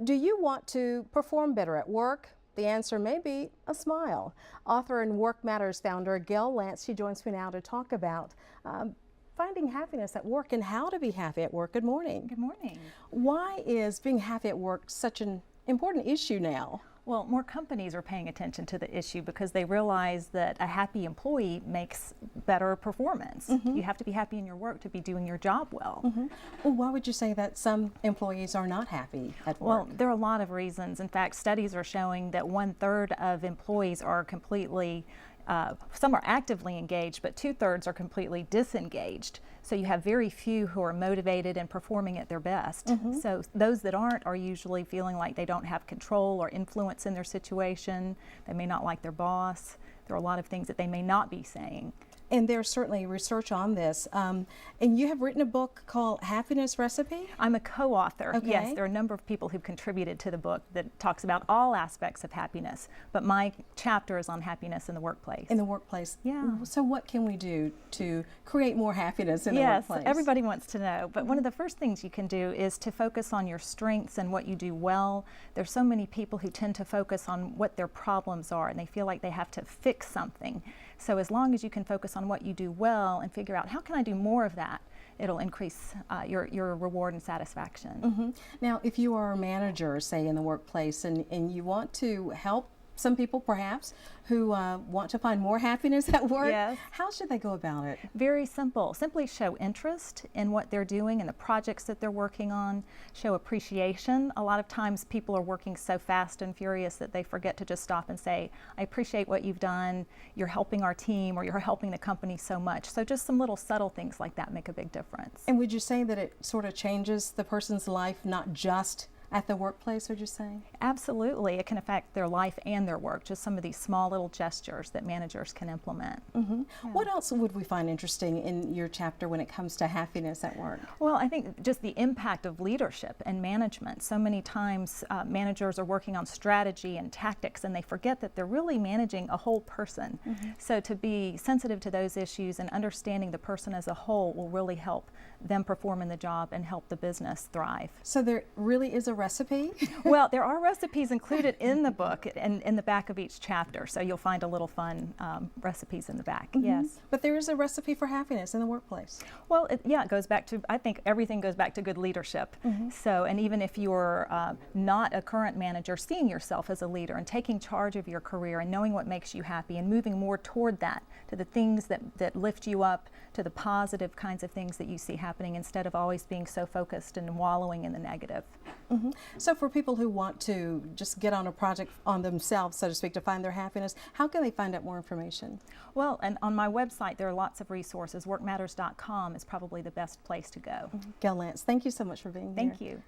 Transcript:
Do you want to perform better at work? The answer may be a smile. Author and Work Matters founder Gayle Lantz, she joins me now to talk about finding happiness at work and how to be happy at work. Good morning. Good morning. Why is being happy at work such an important issue now? Well, more companies are paying attention to the issue because they realize that a happy employee makes better performance. You have to be happy in your work to be doing your job well. Well, why would you say that some employees are not happy at work? Well, there are a lot of reasons. In fact, studies are showing that 1/3 of employees are completely some are actively engaged, but 2/3 are completely disengaged. So you have very few who are motivated and performing at their best. So those that aren't are usually feeling like they don't have control or influence in their situation. They may not like their boss. There are a lot of things that they may not be saying. And there's certainly research on this. And you have written a book called Happiness Recipe? I'm a co-author. Okay. Yes, there are a number of people who've contributed to the book that talks about all aspects of happiness. But my chapter is on happiness in the workplace. In the workplace? Yeah. So what can we do to create more happiness in the workplace? Yes, everybody wants to know. But one of the first things you can do is to focus on your strengths and what you do well. There's so many people who tend to focus on what their problems are and they feel like they have to fix something. So as long as you can focus on what you do well and figure out how can I do more of that, it'll increase your reward and satisfaction. Now, if you are a manager, say in the workplace, and you want to help some people perhaps who want to find more happiness at work, Yes. how should they go about it? Very simple. Simply show interest in what they're doing and the projects that they're working on. Show appreciation. A lot of times people are working so fast and furious that they forget to just stop and say, I appreciate what you've done. You're helping our team or you're helping the company so much. So just some little subtle things like that make a big difference. And would you say that it sort of changes the person's life, not just at the workplace, would you say? Absolutely. It can affect their life and their work, just some of these small little gestures that managers can implement. What else would we find interesting in your chapter when it comes to happiness at work? Well, I think just the impact of leadership and management. So many times managers are working on strategy and tactics and they forget that they're really managing a whole person. So to be sensitive to those issues and understanding the person as a whole will really help them perform in the job and help the business thrive. So there really is a recipe? Well, there are recipes included in the book and in the back of each chapter, so you'll find a little fun recipes in the back. Yes. But there is a recipe for happiness in the workplace. Well, yeah, it goes back to, I think everything goes back to good leadership. So, and even if you're not a current manager, seeing yourself as a leader and taking charge of your career and knowing what makes you happy and moving more toward that, to the things that lift you up, to the positive kinds of things that you see happening instead of always being so focused and wallowing in the negative. So for people who want to just get on a project on themselves, so to speak, to find their happiness, how can they find out more information? Well, and on my website there are lots of resources. Workmatters.com is probably the best place to go. Gayle Lantz, thank you so much for being here. Thank you.